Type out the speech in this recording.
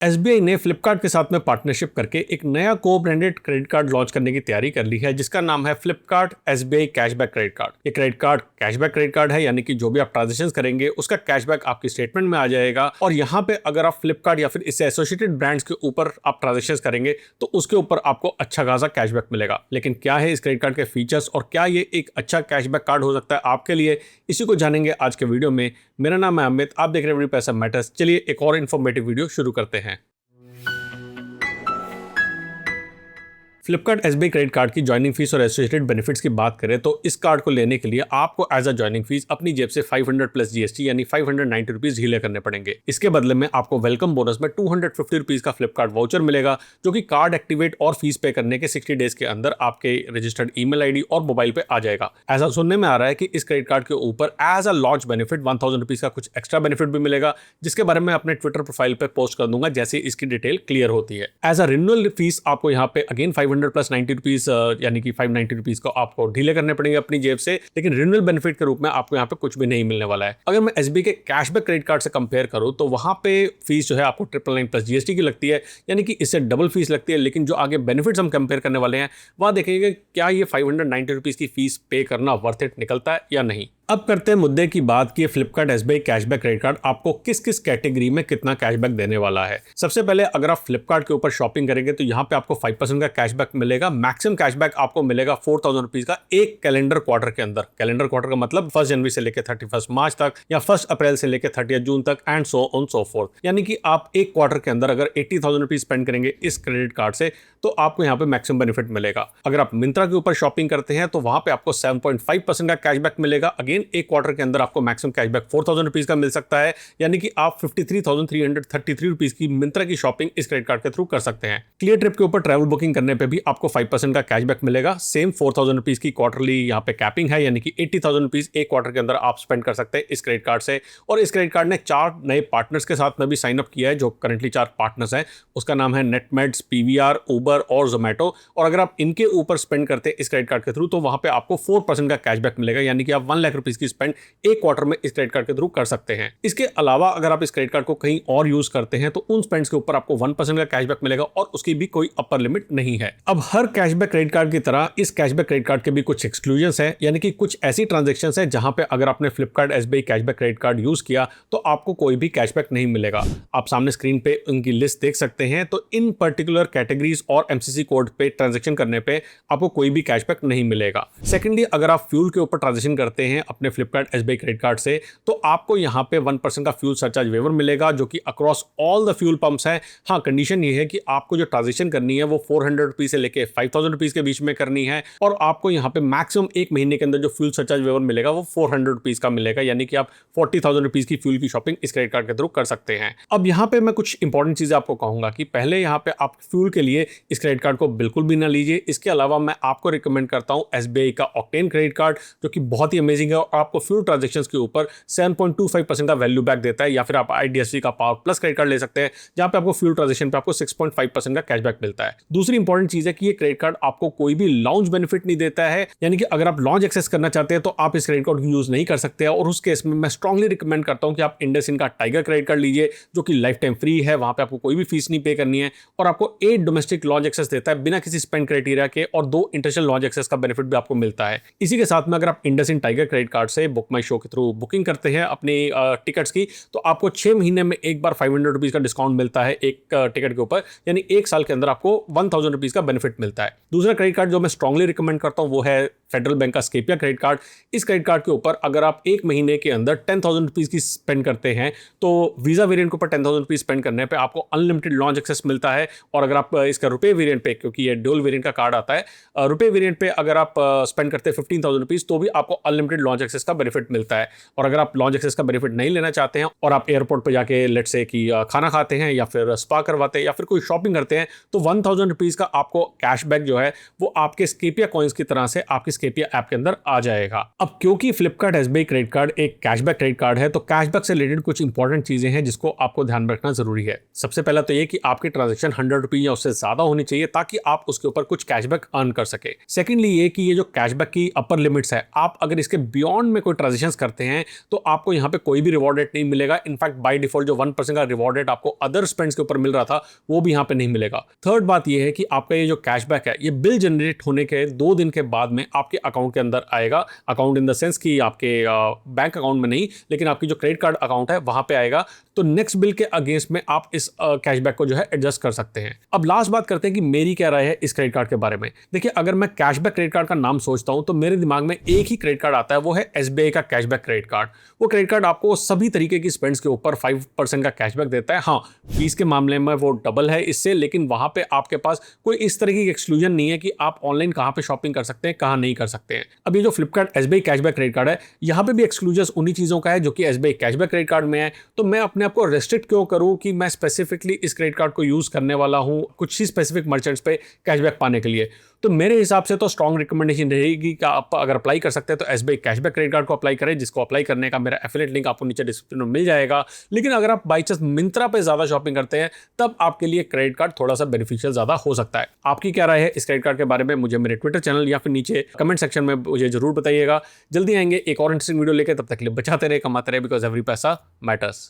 SBI ने फ्लिपकार्ट के साथ में पार्टनरशिप करके एक नया को ब्रांडेड क्रेडिट कार्ड लॉन्च करने की तैयारी कर ली है, जिसका नाम है Flipkart SBI cashback credit card. ये credit card cashback credit card है, यानी कि जो भी आप ट्रांजेक्शन करेंगे उसका कैशबैक आपकी स्टेटमेंट में आ जाएगा। और यहाँ पे अगर आप फ्लिपकार्ट या फिर इससे एसोसिएटेड ब्रांड्स के ऊपर आप ट्रांजेक्शन करेंगे तो उसके ऊपर आपको अच्छा खासा कैशबैक मिलेगा। लेकिन क्या है इस क्रेडिट कार्ड के फीचर्स और क्या ये एक अच्छा कैशबैक कार्ड हो सकता है आपके लिए, इसी को जानेंगे आज के वीडियो में। मेरा नाम है अमित, आप देख रहे हैं वीडियो पैसा मैटर्स। चलिए एक और इन्फॉर्मेटिव वीडियो शुरू करते हैं। फ्लिपकार्ट एसबीआई क्रेडिट कार्ड की ज्वाइनिंग फीस और एसोसिएटेड बेनिफिट्स की बात करें तो इस कार्ड को लेने के लिए आपको एज अ ज्वाइनिंग फीस अपनी जेब से 500 प्लस जीएसटी यानी 590 रुपीज ढीले करने पड़ेंगे। इसके बदले में आपको वेलकम बोनस में 250 रुपीज का फ्लिपकार्ट वाउचर मिलेगा, जो कि कार्ड एक्टिवेट और फीस पे करने के 60 डेज के अंदर आपके रजिस्टर्ड ईमेल आईडी और मोबाइल पे आ जाएगा। ऐसा सुनने में आ रहा है कि इस क्रेडिट कार्ड के ऊपर as a launch benefit 1000 rupees का कुछ एक्स्ट्रा बेनिफिट भी मिलेगा, जिसके बारे में अपने ट्विटर प्रोफाइल पे पोस्ट कर दूंगा जैसे इसकी डिटेल क्लियर होती है। एज अ रिन्यूअल फीस आपको यहाँ पे अगेन 500 प्लस 90 रुपीज यानी कि 590 रुपीज को आपको ढीले करने पड़ेंगे अपनी जेब से, लेकिन रिन्यूअल बेनिफिट के रूप में आपको यहाँ पे कुछ भी नहीं मिलने वाला है। अगर मैं एसबीआई के कैशबैक क्रेडिट कार्ड से कंपेयर करूं तो वहां पे फीस जो है आपको 999 प्लस जीएसटी की लगती है, यानी कि इससे डबल फीस लगती है। लेकिन जो आगे बेनिफिट्स हम कंपेयर करने वाले हैं वहां देखेंगे क्या ये 590 रुपीज की फीस पे करना वर्थ इट निकलता है या नहीं। अब करते हैं मुद्दे की बात कि Flipkart SBI cashback credit card आपको किस किस कैटेगरी में कितना कैशबैक देने वाला है। सबसे पहले अगर आप फ्लिपकार्ट के ऊपर शॉपिंग करेंगे तो यहाँ पे आपको 5% का कैशबैक मिलेगा। मैक्सिमम कैशबैक आपको मिलेगा 4000 रुपीज का एक कैलेंडर क्वार्टर के अंदर। कैलेंडर क्वार्टर का मतलब 1 जनवरी से लेकर 31 मार्च तक या 1 अप्रैल से लेकर 30 जून तक and so on so fourth. यानी कि आप एक क्वार्टर के अंदर अगर 80,000 रुपीज स्पेंड करेंगे इस क्रेडिट कार्ड से तो आपको यहाँ पे मैक्सिमम बेनिफिट मिलेगा। अगर आप मिंत्रा के ऊपर शॉपिंग करते हैं तो वहां पे आपको 7.5% का कैशबैक मिलेगा। अगेन एक क्वार्टर के अंदर आपको मैक्सिमम कैशबैक 4000 रुपीज का मिल सकता है, यानी कि आप 53,333 रुपीज की मिंत्रा की शॉपिंग इस क्रेडिट कार्ड के थ्रू कर सकते हैं। क्लियर ट्रिप के ऊपर ट्रैवल बुकिंग करने पे भी आपको 5% का कैशबैक मिलेगा। सेम 4000 रुपीज की क्वार्टरली यहाँ पे कैपिंग है, यानी कि 80,000 रुपीज एक क्वार्टर के अंदर आप स्पेंड कर सकते हैं इस क्रेडिट कार्ड से। और इस क्रेडिट कार्ड ने 4 नए पार्टनर्स के साथ में भी साइन अप किया है, जो करंटली 4 पार्टनर्स हैं। उसका नाम है नेटमेड्स, पीवीआर, उबर और जोमेटो। और अगर आप इनके ऊपर स्पेंड करते हैं इस क्रेडिट कार्ड के थ्रू तो वहां पे आपको 4% का कैशबैक मिलेगा, यानी कि आप 1 लाख रुपीज की स्पेंड एक क्वार्टर में इस क्रेडिट कार्ड के थ्रू कर सकते हैं। इसके अलावा अगर आप इस क्रेडिट कार्ड को कहीं और यूज करते हैं तो उन स्पेंड्स के ऊपर आपको 1% का कैशबैक मिलेगा और उसकी भी कोई अपर लिमिट नहीं है। अब हर कैशबैक क्रेडिट कार्ड की तरह इस कैशबैक क्रेडिट कार्ड के भी कुछ एक्सक्लूजन्स हैं, यानी कि कुछ ऐसी ट्रांजैक्शंस हैं जहां पे अगर आपने Flipkart SBI cashback credit card use किया तो आपको कोई भी कैशबैक नहीं मिलेगा। आप सामने स्क्रीन पे उनकी लिस्ट देख सकते हैं। तो इन पर्टिकुलर कैटेगरीज और एमसीसी कोड पे ट्रांजैक्शन करने पे आपको कोई भी कैशबैक नहीं मिलेगा। सेकेंडली, अगर आप फ्यूल के ऊपर ट्रांजैक्शन करते हैं अपने फ्लिपकार्ट एसबीआई क्रेडिट कार्ड से तो आपको यहाँ पे 1% का फ्यूल सरचार्ज वेवर मिलेगा, जो कि across all the fuel pumps है। हाँ, कंडीशन ये है कि आपको जो ट्रांजैक्शन करनी है वो 400 रुपीज से लेके 5000 रुपीज के बीच में करनी है। और आपको यहाँ पे मैक्सिमम एक महीने के अंदर जो फ्यूल सरचार्ज वेवर मिलेगा वो 400 रुपीज का मिलेगा, यानी कि आप 40,000 रुपीज की फ्यूल की शॉपिंग इस क्रेडिट कार्ड के थ्रू कर सकते हैं। अब यहाँ पे मैं कुछ इंपॉर्टेंट चीजें आपको कहूंगा कि पहले यहाँ पे आप फ्यूल के लिए इस क्रेडिट कार्ड को बिल्कुल भी ना लीजिए। इसके अलावा मैं आपको रिकमेंड करता हूँ एसबीआई का ऑक्टेन क्रेडिट कार्ड, जो कि बहुत ही अमेजिंग है और आपको फ्यूल ट्रांजेक्शन के ऊपर 7.25% का वैल्यू बैक देता है। या फिर आप आईडीएफसी का पावर प्लस क्रेडिट कार्ड ले सकते हैं, जहां पे आपको फ्यूल ट्रांजैक्शन पे आपको 6.5% का कैशबैक मिलता है। दूसरी इंपॉर्टेंट चीज है कि ये क्रेडिट कार्ड आपको कोई भी लॉन्च बेनिफिट नहीं देता है, यानी कि अगर आप लॉन्च एक्सेस करना चाहते हैं तो आप इस क्रेडिट कार्ड को यूज नहीं कर सकते हैं। और उस केस में मैं स्ट्रांगली रिकमेंड करता हूं कि आप इंडसइंड का टाइगर क्रेडिट कार्ड लीजिए, जो कि लाइफ टाइम फ्री है। वहां पे आपको कोई भी फीस नहीं पे करनी है और आपको 8 डोमेस्टिक लॉन्च एक्सेस देता है बिना किसी स्पेंड क्राइटेरिया के, और 2 इंटरनेशनल लॉन्च एक्सेस का बेनिफिट भी आपको मिलता है। इसी के साथ में अगर आप इंडसइंड टाइगर क्रेडिट कार्ड से बुक माई शो के थ्रू बुकिंग करते हैं अपनी टिकट्स की तो आपको 6 महीने में एक बार 500 रुपीज का डिस्काउंट मिलता है एक टिकट के ऊपर, यानी एक साल के अंदर आपको 1000 रुपीज का बेनिफिट मिलता है। दूसरा क्रेडिट कार्ड जो मैं स्ट्रांगली रिकमेंड करता हूं वो है फेडरल बैंक का स्केपिया क्रेडिट कार्ड। इस क्रेडिट कार्ड के ऊपर अगर आप एक महीने के अंदर 10,000 रुपीज की स्पेंड करते हैं तो वीजा वेरिएंट के ऊपर 10,000 रुपीज स्पेंड करने पे आपको अनलिमिटेड लॉन्च एक्सेस मिलता है। और अगर आप इसका रुपए वेरिएंट पे, क्योंकि ये ड्यूल वेरिएंट का कार्ड आता है, रुपए वेरिएंट पे अगर आप स्पेंड करते हैं 15,000 रुपीज तो भी आपको अनलिमिटेड लॉन्च एक्सेस का बेनिफिट मिलता है। और अगर आप लॉन्च एक्सेस का बेनिफिट नहीं लेना चाहते हैं और आप एयरपोर्ट पर जाके लेट से कि खाना खाते हैं या फिर स्पा करवाते हैं या फिर कोई शॉपिंग करते हैं तो 1000 रुपीज का आपको कैशबैक जो है वो आपके स्केपिया कॉइंस की तरह से आपकी स्केपिया ऐप के अंदर आ जाएगा। अब क्योंकि फ्लिपकार्ट एसबीआई क्रेडिट कार्ड एक कैशबैक क्रेडिट कार्ड है तो कैशबैक से रिलेटेड कुछ इंपॉर्टेंट चीजें हैं जिसको आपको ध्यान में रखना जरूरी है। सबसे पहला तो ये कि आपकी ट्रांजैक्शन 100 रुपीज या उससे ज्यादा होनी चाहिए ताकि आप उसके ऊपर कुछ कैशबैक अर्न कर सके। सेकेंडली ये कि ये जो कैशबैक की अपर लिमिट्स है, आप अगर इसके बियॉन्ड बियॉन्ड में कोई ट्रांजेक्शन करते हैं तो आपको यहाँ पे कोई भी रिवॉर्ड रेट नहीं मिलेगा। इनफैक्ट बाय डिफॉल्ट जो 1% का रिवॉर्ड रेट आपको अदर स्पेंड्स के ऊपर मिल रहा था वो भी यहाँ पे नहीं मिलेगा। थर्ड बात ये है कि आपका ये जो कैशबैक है ये बिल जनरेट होने के 2 दिन के बाद में आपके अकाउंट के अंदर आएगा। अकाउंट इन द सेंस कि आपके बैंक अकाउंट में नहीं, लेकिन आपकी जो क्रेडिट कार्ड अकाउंट है वहां पे आएगा। तो नेक्स्ट बिल के अगेंस्ट में आप इस कैशबैक को जो है एडजस्ट कर सकते हैं। अब लास्ट बात करते हैं कि मेरी क्या राय है इस क्रेडिट कार्ड के बारे में। देखिए, अगर मैं कैशबैक क्रेडिट कार्ड का नाम सोचता हूं तो मेरे दिमाग में एक ही क्रेडिट कार्ड आता है, वो है एसबीआई का कैशबैक क्रेडिट कार्ड। वो क्रेडिट कार्ड आपको सभी तरीके की स्पेंड्स के ऊपर 5% का कैशबैक देता है। हाँ, फीस के मामले में वो डबल है इससे, लेकिन वहां पे आपके पास कोई इस तरह की एक्सक्लूजन नहीं है कि आप ऑनलाइन कहां पे शॉपिंग कर सकते हैं, कहां नहीं कर सकते हैं। अब ये जो Flipkart SBI cashback credit card है, यहां पे भी एक्सक्लूजन उन्हीं चीजों का है जो कि एसबीआई कैशबैक क्रेडिट कार्ड में है। तो मैं अपने आप को रेस्ट्रिक्ट क्यों करूं कि मैं स्पेसिफिकली इस क्रेडिट कार्ड को यूज करने वाला हूं कुछ ही स्पेसिफिक मर्चेंट्स पे कैशबैक पाने के लिए। तो मेरे हिसाब से तो स्ट्रॉन्ग रिकमेंडेशन रहेगी कि आप अगर अप्लाई कर सकते हैं तो एसबीआई कैशबैक क्रेडिट कार्ड को अप्लाई करें, जिसको अप्लाई करने का मेरा एफिलिएट लिंक आपको नीचे डिस्क्रिप्शन में मिल जाएगा। लेकिन अगर आप बाई चांस मिंत्रा पे ज्यादा शॉपिंग करते हैं तब आपके लिए क्रेडिट कार्ड थोड़ा सा बेनिफिशियल ज्यादा हो सकता है। आपकी क्या राय है इस क्रेडिट कार्ड के बारे में, मुझे मेरे ट्विटर चैनल या फिर नीचे कमेंट सेक्शन में मुझे जरूर बताइएगा। जल्दी आएंगे एक और इंटरेस्टिंग वीडियो लेकर, तब तक के लिए बचाते रहे, कमाते रहे, बिकॉज एवरी पैसा मैटर्स।